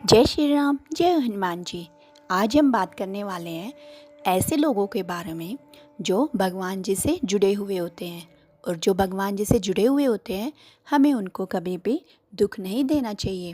जय श्री राम, जय हनुमान जी। आज हम बात करने वाले हैं ऐसे लोगों के बारे में जो भगवान जी से जुड़े हुए होते हैं। और जो भगवान जी से जुड़े हुए होते हैं, हमें उनको कभी भी दुख नहीं देना चाहिए।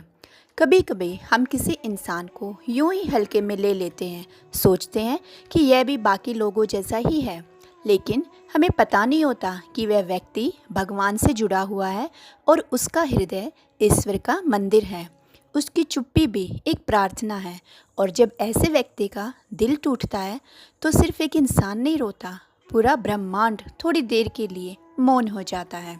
कभी कभी हम किसी इंसान को यूं ही हल्के में ले लेते हैं, सोचते हैं कि यह भी बाकी लोगों जैसा ही है, लेकिन हमें पता नहीं होता कि वह व्यक्ति भगवान से जुड़ा हुआ है और उसका हृदय ईश्वर का मंदिर है। उसकी चुप्पी भी एक प्रार्थना है। और जब ऐसे व्यक्ति का दिल टूटता है तो सिर्फ एक इंसान नहीं रोता, पूरा ब्रह्मांड थोड़ी देर के लिए मौन हो जाता है।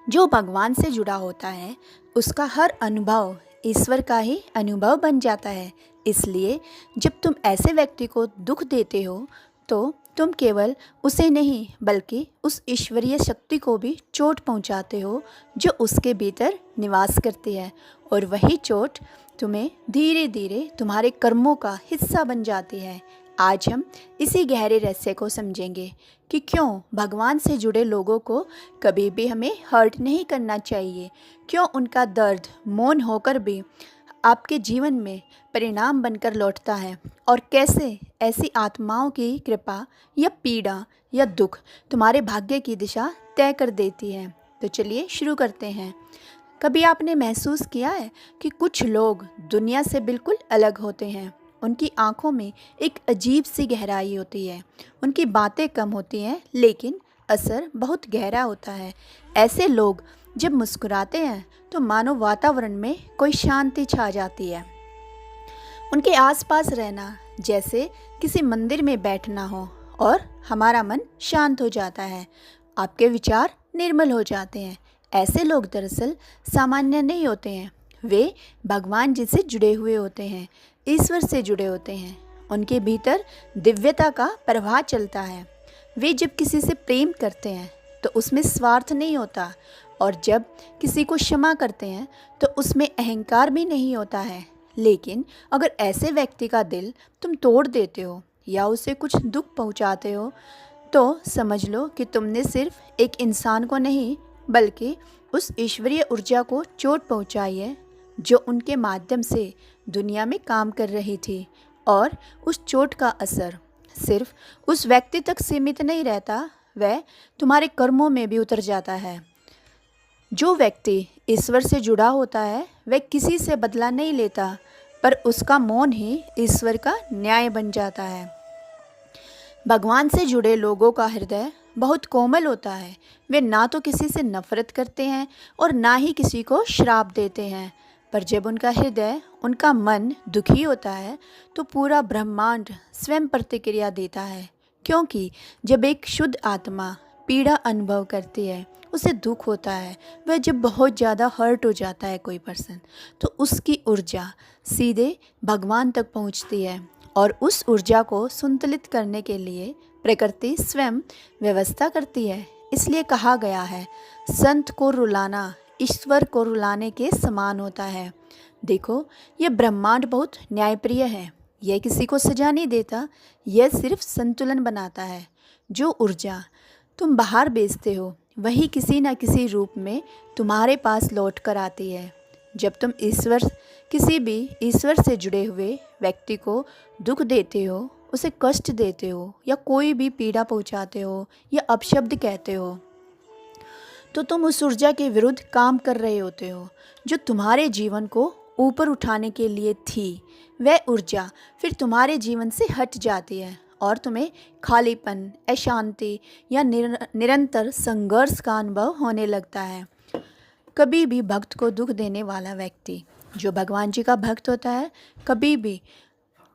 जो भगवान से जुड़ा होता है उसका हर अनुभव ईश्वर का ही अनुभव बन जाता है। इसलिए जब तुम ऐसे व्यक्ति को दुख देते हो तो तुम केवल उसे नहीं बल्कि उस ईश्वरीय शक्ति को भी चोट पहुंचाते हो जो उसके भीतर निवास करती है। और वही चोट तुम्हें धीरे धीरे तुम्हारे कर्मों का हिस्सा बन जाती है। आज हम इसी गहरे रहस्य को समझेंगे कि क्यों भगवान से जुड़े लोगों को कभी भी हमें हर्ट नहीं करना चाहिए, क्यों उनका दर्द मौन होकर भी आपके जीवन में परिणाम बनकर लौटता है, और कैसे ऐसी आत्माओं की कृपा या पीड़ा या दुख तुम्हारे भाग्य की दिशा तय कर देती है। तो चलिए शुरू करते हैं। कभी आपने महसूस किया है कि कुछ लोग दुनिया से बिल्कुल अलग होते हैं? उनकी आंखों में एक अजीब सी गहराई होती है, उनकी बातें कम होती हैं लेकिन असर बहुत गहरा होता है। ऐसे लोग जब मुस्कुराते हैं तो मानो वातावरण में कोई शांति छा जाती है। उनके आसपास रहना जैसे किसी मंदिर में बैठना हो और हमारा मन शांत हो जाता है, आपके विचार निर्मल हो जाते हैं। ऐसे लोग दरअसल सामान्य नहीं होते हैं, वे भगवान जी से जुड़े हुए होते हैं, ईश्वर से जुड़े होते हैं। उनके भीतर दिव्यता का प्रवाह चलता है। वे जब किसी से प्रेम करते हैं तो उसमें स्वार्थ नहीं होता, और जब किसी को क्षमा करते हैं तो उसमें अहंकार भी नहीं होता है। लेकिन अगर ऐसे व्यक्ति का दिल तुम तोड़ देते हो या उसे कुछ दुख पहुंचाते हो तो समझ लो कि तुमने सिर्फ एक इंसान को नहीं बल्कि उस ईश्वरीय ऊर्जा को चोट पहुंचाई है जो उनके माध्यम से दुनिया में काम कर रही थी। और उस चोट का असर सिर्फ उस व्यक्ति तक सीमित नहीं रहता, वह तुम्हारे कर्मों में भी उतर जाता है। जो व्यक्ति ईश्वर से जुड़ा होता है वह किसी से बदला नहीं लेता, पर उसका मौन ही ईश्वर का न्याय बन जाता है। भगवान से जुड़े लोगों का हृदय बहुत कोमल होता है। वे ना तो किसी से नफरत करते हैं और ना ही किसी को श्राप देते हैं, पर जब उनका हृदय, उनका मन दुखी होता है तो पूरा ब्रह्मांड स्वयं प्रतिक्रिया देता है। क्योंकि जब एक शुद्ध आत्मा पीड़ा अनुभव करती है, उसे दुख होता है, वह जब बहुत ज़्यादा हर्ट हो जाता है कोई पर्सन, तो उसकी ऊर्जा सीधे भगवान तक पहुंचती है। और उस ऊर्जा को संतुलित करने के लिए प्रकृति स्वयं व्यवस्था करती है। इसलिए कहा गया है, संत को रुलाना ईश्वर को रुलाने के समान होता है। देखो, यह ब्रह्मांड बहुत न्यायप्रिय है। यह किसी को सजा नहीं देता, यह सिर्फ संतुलन बनाता है। जो ऊर्जा तुम बाहर भेजते हो वही किसी न किसी रूप में तुम्हारे पास लौट कर आती है। जब तुम किसी भी ईश्वर से जुड़े हुए व्यक्ति को दुख देते हो, उसे कष्ट देते हो या कोई भी पीड़ा पहुंचाते हो या अपशब्द कहते हो, तो तुम उस ऊर्जा के विरुद्ध काम कर रहे होते हो जो तुम्हारे जीवन को ऊपर उठाने के लिए थी। वह ऊर्जा फिर तुम्हारे जीवन से हट जाती है और तुम्हें खालीपन, अशांति या निरंतर संघर्ष का अनुभव होने लगता है। कभी भी भक्त को दुख देने वाला व्यक्ति जो भगवान जी का भक्त होता है, कभी भी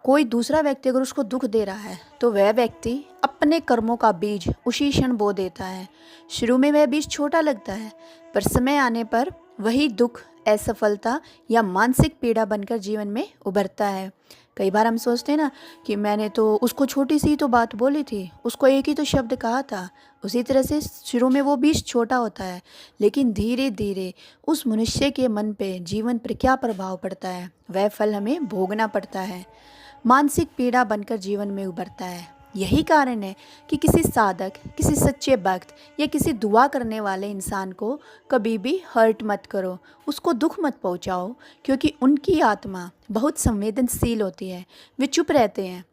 कोई दूसरा व्यक्ति अगर उसको दुख दे रहा है तो वह व्यक्ति अपने कर्मों का बीज उसी क्षण बो देता है। शुरू में वह बीज छोटा लगता है, पर समय आने पर वही दुख असफलता या मानसिक पीड़ा बनकर जीवन में उभरता है। कई बार हम सोचते हैं ना कि मैंने तो उसको छोटी सी तो बात बोली थी, उसको एक ही तो शब्द कहा था। उसी तरह से शुरू में वो बीज छोटा होता है, लेकिन धीरे धीरे उस मनुष्य के मन पे, जीवन पर क्या प्रभाव पड़ता है, वह फल हमें भोगना पड़ता है। मानसिक पीड़ा बनकर जीवन में उभरता है। यही कारण है कि किसी साधक, किसी सच्चे भक्त या किसी दुआ करने वाले इंसान को कभी भी हर्ट मत करो, उसको दुख मत पहुंचाओ, क्योंकि उनकी आत्मा बहुत संवेदनशील होती है। वे चुप रहते हैं,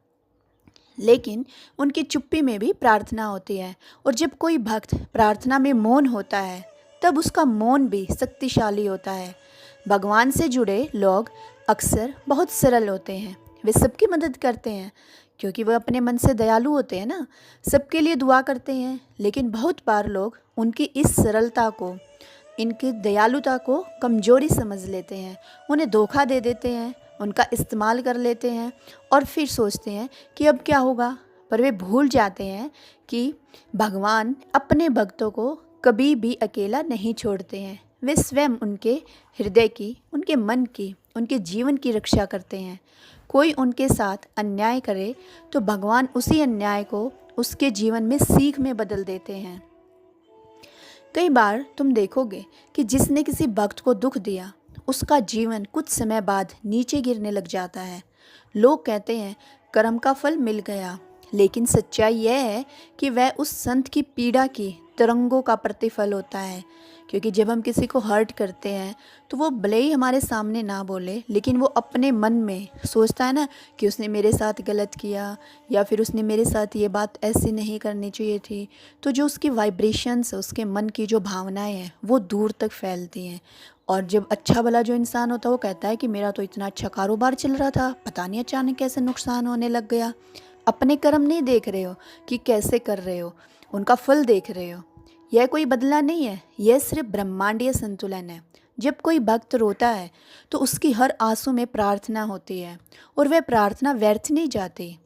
लेकिन उनकी चुप्पी में भी प्रार्थना होती है। और जब कोई भक्त प्रार्थना में मौन होता है, तब उसका मौन भी शक्तिशाली होता है। भगवान से जुड़े लोग अक्सर बहुत सरल होते हैं। वे सबकी मदद करते हैं, क्योंकि वह अपने मन से दयालु होते हैं ना, सबके लिए दुआ करते हैं। लेकिन बहुत बार लोग उनकी इस सरलता को, इनकी दयालुता को कमजोरी समझ लेते हैं, उन्हें धोखा दे देते हैं, उनका इस्तेमाल कर लेते हैं और फिर सोचते हैं कि अब क्या होगा। पर वे भूल जाते हैं कि भगवान अपने भक्तों को कभी भी अकेला नहीं छोड़ते हैं। वे स्वयं उनके हृदय की, उनके मन की, उनके जीवन की रक्षा करते हैं। कोई उनके साथ अन्याय करे तो भगवान उसी अन्याय को उसके जीवन में सीख में बदल देते हैं। कई बार तुम देखोगे कि जिसने किसी भक्त को दुख दिया, उसका जीवन कुछ समय बाद नीचे गिरने लग जाता है। लोग कहते हैं कर्म का फल मिल गया, लेकिन सच्चाई यह है कि वह उस संत की पीड़ा की तरंगों का प्रतिफल होता है। क्योंकि जब हम किसी को हर्ट करते हैं तो वो भले ही हमारे सामने ना बोले, लेकिन वो अपने मन में सोचता है ना कि उसने मेरे साथ गलत किया, या फिर उसने मेरे साथ ये बात ऐसी नहीं करनी चाहिए थी। तो जो उसकी वाइब्रेशंस, उसके मन की जो भावनाएं हैं, वो दूर तक फैलती हैं। और जब अच्छा भला जो इंसान होता है वो कहता है कि मेरा तो इतना अच्छा कारोबार चल रहा था, पता नहीं अचानक कैसे नुकसान होने लग गया। अपने कर्म नहीं देख रहे हो कि कैसे कर रहे हो, उनका फल देख रहे हो। यह कोई बदला नहीं है, यह सिर्फ ब्रह्मांडीय संतुलन है। जब कोई भक्त रोता है तो उसकी हर आंसू में प्रार्थना होती है, और वह प्रार्थना व्यर्थ नहीं जाती।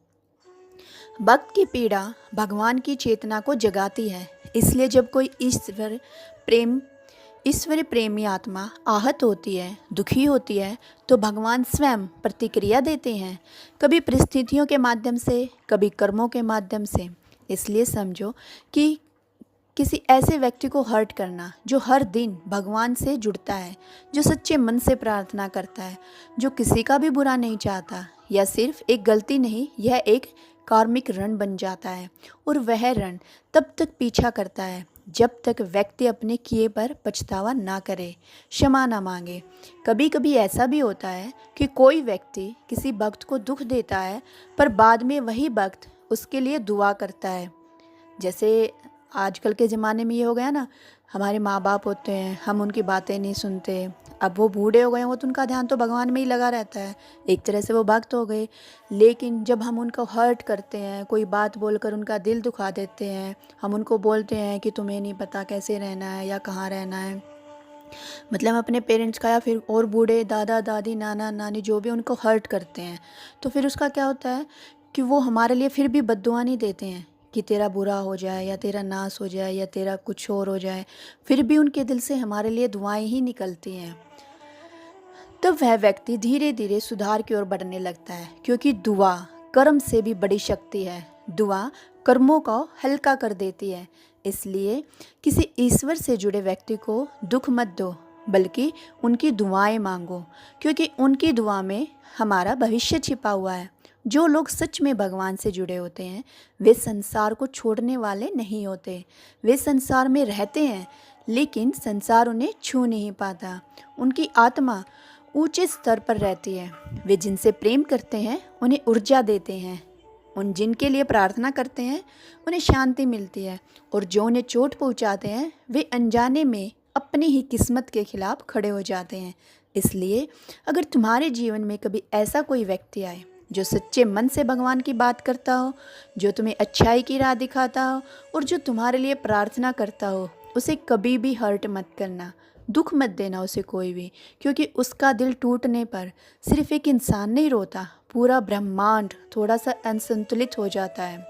भक्त की पीड़ा भगवान की चेतना को जगाती है। इसलिए जब कोई ईश्वर प्रेमी आत्मा आहत होती है, दुखी होती है, तो भगवान स्वयं प्रतिक्रिया देते हैं, कभी परिस्थितियों के माध्यम से, कभी कर्मों के माध्यम से। इसलिए समझो कि किसी ऐसे व्यक्ति को हर्ट करना जो हर दिन भगवान से जुड़ता है, जो सच्चे मन से प्रार्थना करता है, जो किसी का भी बुरा नहीं चाहता, यह सिर्फ एक गलती नहीं, यह एक कार्मिक ऋण बन जाता है। और वह ऋण तब तक पीछा करता है जब तक व्यक्ति अपने किए पर पछतावा ना करे, क्षमा ना मांगे। कभी कभी ऐसा भी होता है कि कोई व्यक्ति किसी भक्त को दुख देता है, पर बाद में वही भक्त उसके लिए दुआ करता है। जैसे आजकल के ज़माने में ये हो गया ना, हमारे माँ बाप होते हैं, हम उनकी बातें नहीं सुनते। अब वो बूढ़े हो गए हैं, वो तो उनका ध्यान तो भगवान में ही लगा रहता है, एक तरह से वो भक्त हो गए। लेकिन जब हम उनको हर्ट करते हैं, कोई बात बोलकर उनका दिल दुखा देते हैं, हम उनको बोलते हैं कि तुम्हें नहीं पता कैसे रहना है या कहाँ रहना है, मतलब अपने पेरेंट्स का या फिर और बूढ़े दादा दादी, नाना नानी जो भी, उनको हर्ट करते हैं, तो फिर उसका क्या होता है कि वो हमारे लिए फिर भी बद्दुआ नहीं देते हैं कि तेरा बुरा हो जाए या तेरा नाश हो जाए या तेरा कुछ और हो जाए। फिर भी उनके दिल से हमारे लिए दुआएं ही निकलती हैं। तब वह व्यक्ति धीरे धीरे सुधार की ओर बढ़ने लगता है, क्योंकि दुआ कर्म से भी बड़ी शक्ति है। दुआ कर्मों को हल्का कर देती है। इसलिए किसी ईश्वर से जुड़े व्यक्ति को दुख मत दो, बल्कि उनकी दुआएं मांगो, क्योंकि उनकी दुआ में हमारा भविष्य छिपा हुआ है। जो लोग सच में भगवान से जुड़े होते हैं, वे संसार को छोड़ने वाले नहीं होते। वे संसार में रहते हैं, लेकिन संसार उन्हें छू नहीं पाता। उनकी आत्मा ऊंचे स्तर पर रहती है। वे जिनसे प्रेम करते हैं उन्हें ऊर्जा देते हैं, उन जिनके लिए प्रार्थना करते हैं उन्हें शांति मिलती है, और जो उन्हें चोट पहुंचाते हैं वे अनजाने में अपनी ही किस्मत के खिलाफ खड़े हो जाते हैं। इसलिए अगर तुम्हारे जीवन में कभी ऐसा कोई व्यक्ति आए जो सच्चे मन से भगवान की बात करता हो, जो तुम्हें अच्छाई की राह दिखाता हो और जो तुम्हारे लिए प्रार्थना करता हो, उसे कभी भी हर्ट मत करना, दुख मत देना उसे कोई भी, क्योंकि उसका दिल टूटने पर सिर्फ एक इंसान नहीं रोता, पूरा ब्रह्मांड थोड़ा सा असंतुलित हो जाता है।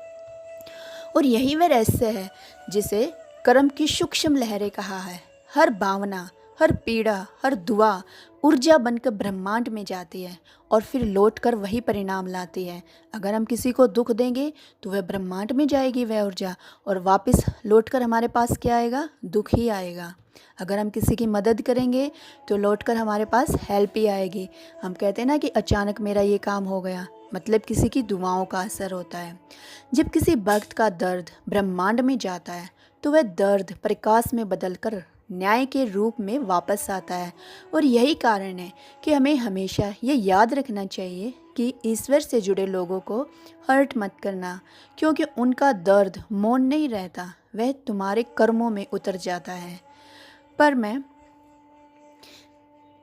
और यही वह रहस्य है जिसे कर्म की सूक्ष्म लहरें कहा है। हर भावना, हर पीड़ा, हर दुआ ऊर्जा बनकर ब्रह्मांड में जाती है और फिर लौटकर वही परिणाम लाती है। अगर हम किसी को दुख देंगे तो वह ब्रह्मांड में जाएगी वह ऊर्जा, और वापस लौटकर हमारे पास क्या आएगा? दुख ही आएगा। अगर हम किसी की मदद करेंगे तो लौटकर हमारे पास हेल्प ही आएगी। हम कहते हैं ना कि अचानक मेरा ये काम हो गया, मतलब किसी की दुआओं का असर होता है। जब किसी भक्त का दर्द ब्रह्मांड में जाता है तो वह दर्द प्रकाश में बदलकर न्याय के रूप में वापस आता है। और यही कारण है कि हमें हमेशा ये याद रखना चाहिए कि ईश्वर से जुड़े लोगों को हर्ट मत करना, क्योंकि उनका दर्द मौन नहीं रहता, वह तुम्हारे कर्मों में उतर जाता है। पर मैं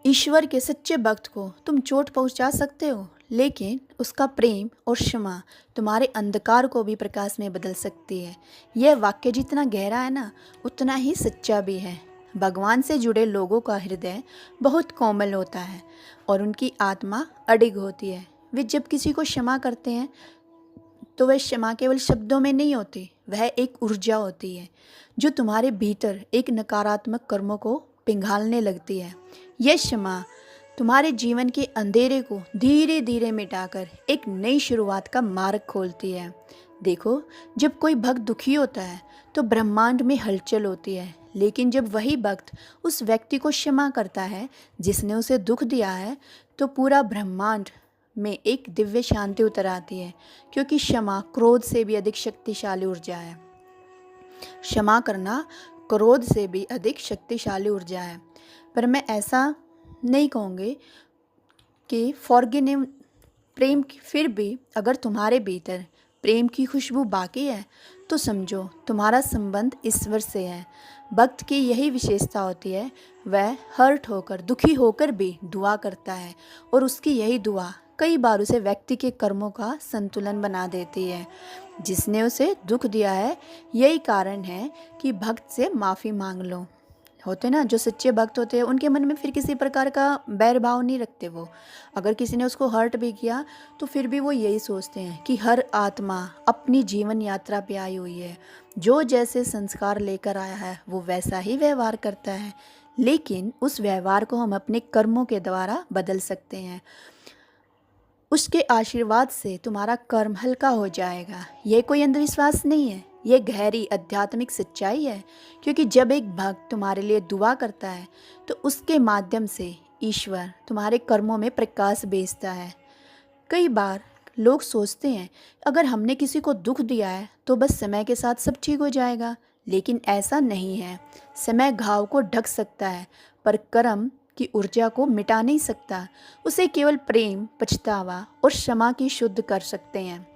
ईश्वर के सच्चे भक्त को तुम चोट पहुंचा सकते हो, लेकिन उसका प्रेम और क्षमा तुम्हारे अंधकार को भी प्रकाश में बदल सकती है। यह वाक्य जितना गहरा है ना, उतना ही सच्चा भी है। भगवान से जुड़े लोगों का हृदय बहुत कोमल होता है और उनकी आत्मा अडिग होती है। वे जब किसी को क्षमा करते हैं तो वह क्षमा केवल शब्दों में नहीं होती, वह एक ऊर्जा होती है जो तुम्हारे भीतर एक नकारात्मक कर्मों को पिघालने लगती है। यह क्षमा तुम्हारे जीवन के अंधेरे को धीरे धीरे मिटाकर एक नई शुरुआत का मार्ग खोलती है। देखो, जब कोई भक्त दुखी होता है तो ब्रह्मांड में हलचल होती है, लेकिन जब वही भक्त उस व्यक्ति को क्षमा करता है जिसने उसे दुख दिया है, तो पूरा ब्रह्मांड में एक दिव्य शांति उतर आती है, क्योंकि क्षमा क्रोध से भी अधिक शक्तिशाली ऊर्जा है। क्षमा करना क्रोध से भी अधिक शक्तिशाली ऊर्जा है। पर मैं ऐसा नहीं कहूँगी कि फॉरगिव प्रेम की, फिर भी अगर तुम्हारे भीतर प्रेम की खुशबू बाकी है तो समझो तुम्हारा संबंध ईश्वर से है। भक्त की यही विशेषता होती है, वह हर्ट होकर, दुखी होकर भी दुआ करता है, और उसकी यही दुआ कई बार उसे व्यक्ति के कर्मों का संतुलन बना देती है जिसने उसे दुख दिया है। यही कारण है कि भक्त से माफ़ी मांग लो। होते ना, जो सच्चे भक्त होते हैं उनके मन में फिर किसी प्रकार का बैर भाव नहीं रखते। वो अगर किसी ने उसको हर्ट भी किया तो फिर भी वो यही सोचते हैं कि हर आत्मा अपनी जीवन यात्रा पे आई हुई है, जो जैसे संस्कार लेकर आया है वो वैसा ही व्यवहार करता है, लेकिन उस व्यवहार को हम अपने कर्मों के द्वारा बदल सकते हैं। उसके आशीर्वाद से तुम्हारा कर्म हल्का हो जाएगा। यह कोई अंधविश्वास नहीं है, ये गहरी आध्यात्मिक सच्चाई है, क्योंकि जब एक भक्त तुम्हारे लिए दुआ करता है तो उसके माध्यम से ईश्वर तुम्हारे कर्मों में प्रकाश भेजता है। कई बार लोग सोचते हैं अगर हमने किसी को दुख दिया है तो बस समय के साथ सब ठीक हो जाएगा, लेकिन ऐसा नहीं है। समय घाव को ढक सकता है पर कर्म की ऊर्जा को मिटा नहीं सकता। उसे केवल प्रेम, पछतावा और क्षमा की शुद्ध कर सकते हैं।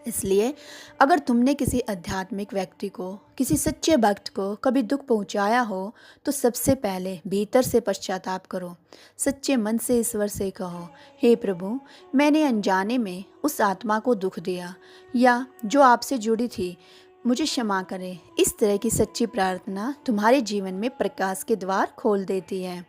इसलिए अगर तुमने किसी आध्यात्मिक व्यक्ति को, किसी सच्चे भक्त को कभी दुख पहुंचाया हो तो सबसे पहले भीतर से पश्चाताप करो। सच्चे मन से ईश्वर से कहो, हे प्रभु, मैंने अनजाने में उस आत्मा को दुख दिया या जो आपसे जुड़ी थी, मुझे क्षमा करें। इस तरह की सच्ची प्रार्थना तुम्हारे जीवन में प्रकाश के द्वार खोल देती है।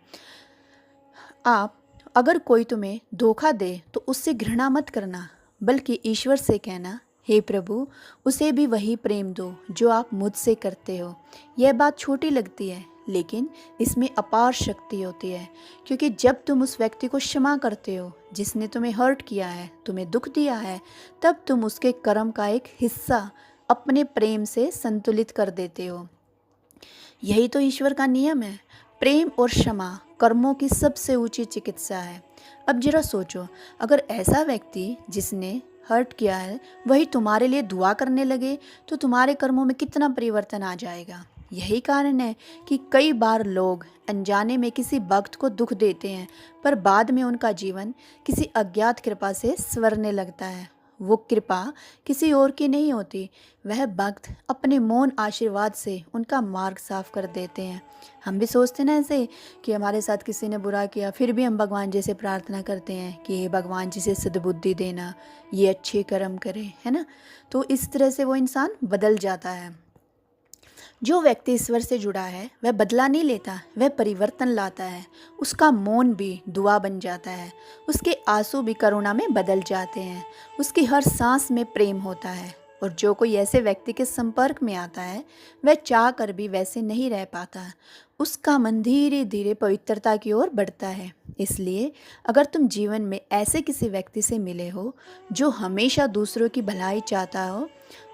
अगर कोई तुम्हें धोखा दे तो उससे घृणा मत करना, बल्कि ईश्वर से कहना, हे प्रभु, उसे भी वही प्रेम दो जो आप मुझसे करते हो। यह बात छोटी लगती है, लेकिन इसमें अपार शक्ति होती है, क्योंकि जब तुम उस व्यक्ति को क्षमा करते हो जिसने तुम्हें हर्ट किया है, तुम्हें दुख दिया है, तब तुम उसके कर्म का एक हिस्सा अपने प्रेम से संतुलित कर देते हो। यही तो ईश्वर का नियम है। प्रेम और क्षमा कर्मों की सबसे ऊंची चिकित्सा है। अब जरा सोचो, अगर ऐसा व्यक्ति जिसने हर्ट किया है वही तुम्हारे लिए दुआ करने लगे तो तुम्हारे कर्मों में कितना परिवर्तन आ जाएगा। यही कारण है कि कई बार लोग अनजाने में किसी भक्त को दुख देते हैं, पर बाद में उनका जीवन किसी अज्ञात कृपा से संवरने लगता है। वो कृपा किसी और की नहीं होती, वह भक्त अपने मौन आशीर्वाद से उनका मार्ग साफ कर देते हैं। हम भी सोचते ना ऐसे कि हमारे साथ किसी ने बुरा किया, फिर भी हम भगवान जी से प्रार्थना करते हैं कि हे भगवान जी से सद्बुद्धि देना, ये अच्छे कर्म करे, है ना। तो इस तरह से वो इंसान बदल जाता है। जो व्यक्ति ईश्वर से जुड़ा है वह बदला नहीं लेता, वह परिवर्तन लाता है। उसका मौन भी दुआ बन जाता है, उसके आंसू भी करुणा में बदल जाते हैं, उसकी हर सांस में प्रेम होता है। और जो कोई ऐसे व्यक्ति के संपर्क में आता है वह चाह कर भी वैसे नहीं रह पाता, उसका मन धीरे धीरे पवित्रता की ओर बढ़ता है। इसलिए अगर तुम जीवन में ऐसे किसी व्यक्ति से मिले हो जो हमेशा दूसरों की भलाई चाहता हो,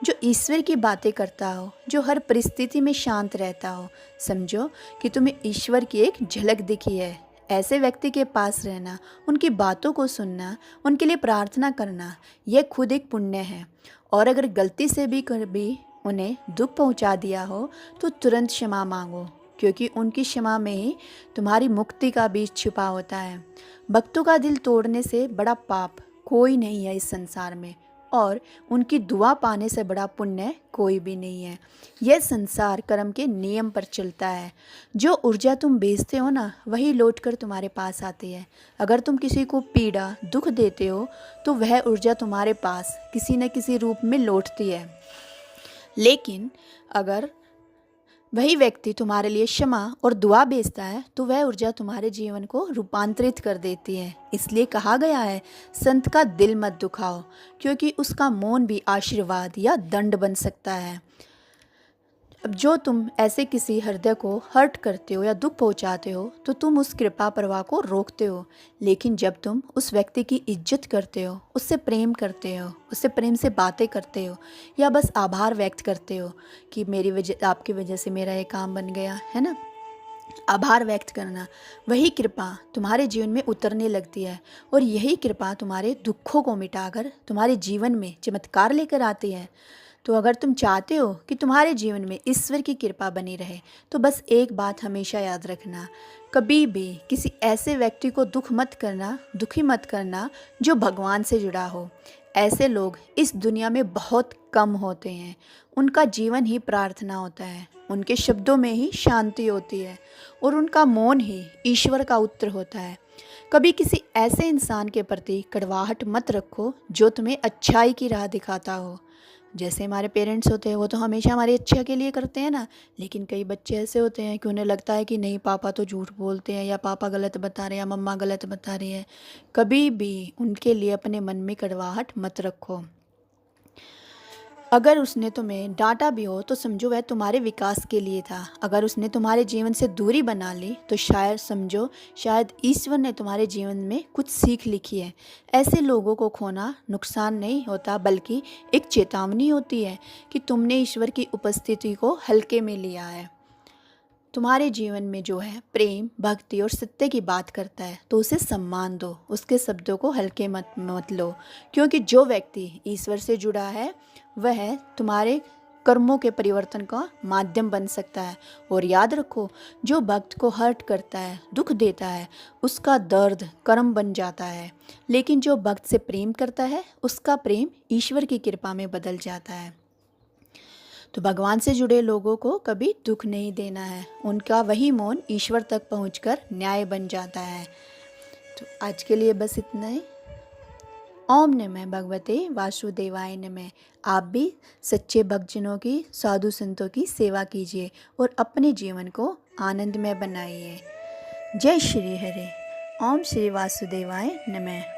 जो ईश्वर की बातें करता हो, जो हर परिस्थिति में शांत रहता हो, समझो कि तुम्हें ईश्वर की एक झलक दिखी है। ऐसे व्यक्ति के पास रहना, उनकी बातों को सुनना, उनके लिए प्रार्थना करना, यह खुद एक पुण्य है। और अगर गलती से भी कभी उन्हें दुख पहुंचा दिया हो तो तुरंत क्षमा मांगो, क्योंकि उनकी क्षमा में ही तुम्हारी मुक्ति का बीज छुपा होता है। भक्तों का दिल तोड़ने से बड़ा पाप कोई नहीं है इस संसार में, और उनकी दुआ पाने से बड़ा पुण्य कोई भी नहीं है। यह संसार कर्म के नियम पर चलता है। जो ऊर्जा तुम बेचते हो ना, वही लौट कर तुम्हारे पास आती है। अगर तुम किसी को पीड़ा दुख देते हो तो वह ऊर्जा तुम्हारे पास किसी न किसी रूप में लौटती है। लेकिन अगर वही व्यक्ति तुम्हारे लिए क्षमा और दुआ भेजता है तो वह ऊर्जा तुम्हारे जीवन को रूपांतरित कर देती है। इसलिए कहा गया है, संत का दिल मत दुखाओ, क्योंकि उसका मौन भी आशीर्वाद या दंड बन सकता है। अब जो तुम ऐसे किसी हृदय को हर्ट करते हो या दुख पहुंचाते हो तो तुम उस कृपा प्रवाह को रोकते हो। लेकिन जब तुम उस व्यक्ति की इज्जत करते हो, उससे प्रेम करते हो, उससे प्रेम से बातें करते हो, या बस आभार व्यक्त करते हो कि मेरी वजह, आपकी वजह से मेरा ये काम बन गया है ना, आभार व्यक्त करना, वही कृपा तुम्हारे जीवन में उतरने लगती है। और यही कृपा तुम्हारे दुखों को मिटाकर तुम्हारे जीवन में चमत्कार लेकर आती है। तो अगर तुम चाहते हो कि तुम्हारे जीवन में ईश्वर की कृपा बनी रहे तो बस एक बात हमेशा याद रखना, कभी भी किसी ऐसे व्यक्ति को दुखी मत करना जो भगवान से जुड़ा हो। ऐसे लोग इस दुनिया में बहुत कम होते हैं। उनका जीवन ही प्रार्थना होता है, उनके शब्दों में ही शांति होती है, और उनका मौन ही ईश्वर का उत्तर होता है। कभी किसी ऐसे इंसान के प्रति कड़वाहट मत रखो जो तुम्हें अच्छाई की राह दिखाता हो। जैसे हमारे पेरेंट्स होते हैं वो तो हमेशा हमारे अच्छे के लिए करते हैं ना, लेकिन कई बच्चे ऐसे होते हैं कि उन्हें लगता है कि नहीं, पापा तो झूठ बोलते हैं, या पापा गलत बता रहे हैं, या मम्मा गलत बता रही है। कभी भी उनके लिए अपने मन में कड़वाहट मत रखो। अगर उसने तुम्हें डांटा भी हो तो समझो वह तुम्हारे विकास के लिए था। अगर उसने तुम्हारे जीवन से दूरी बना ली तो शायद ईश्वर ने तुम्हारे जीवन में कुछ सीख लिखी है। ऐसे लोगों को खोना नुकसान नहीं होता, बल्कि एक चेतावनी होती है कि तुमने ईश्वर की उपस्थिति को हल्के में लिया है। तुम्हारे जीवन में जो है प्रेम, भक्ति और सत्य की बात करता है तो उसे सम्मान दो, उसके शब्दों को हल्के मत लो, क्योंकि जो व्यक्ति ईश्वर से जुड़ा है वह तुम्हारे कर्मों के परिवर्तन का माध्यम बन सकता है। और याद रखो, जो भक्त को हर्ट करता है, दुख देता है, उसका दर्द कर्म बन जाता है, लेकिन जो भक्त से प्रेम करता है उसका प्रेम ईश्वर की कृपा में बदल जाता है। तो भगवान से जुड़े लोगों को कभी दुख नहीं देना है, उनका वही मौन ईश्वर तक पहुंचकर न्याय बन जाता है। तो आज के लिए बस इतना ही। ओम नमः भगवते वासुदेवाय नमः। आप भी सच्चे भक्तजनों की, साधु संतों की सेवा कीजिए और अपने जीवन को आनंदमय बनाइए। जय श्री हरे। ओम श्री वासुदेवाय नमः।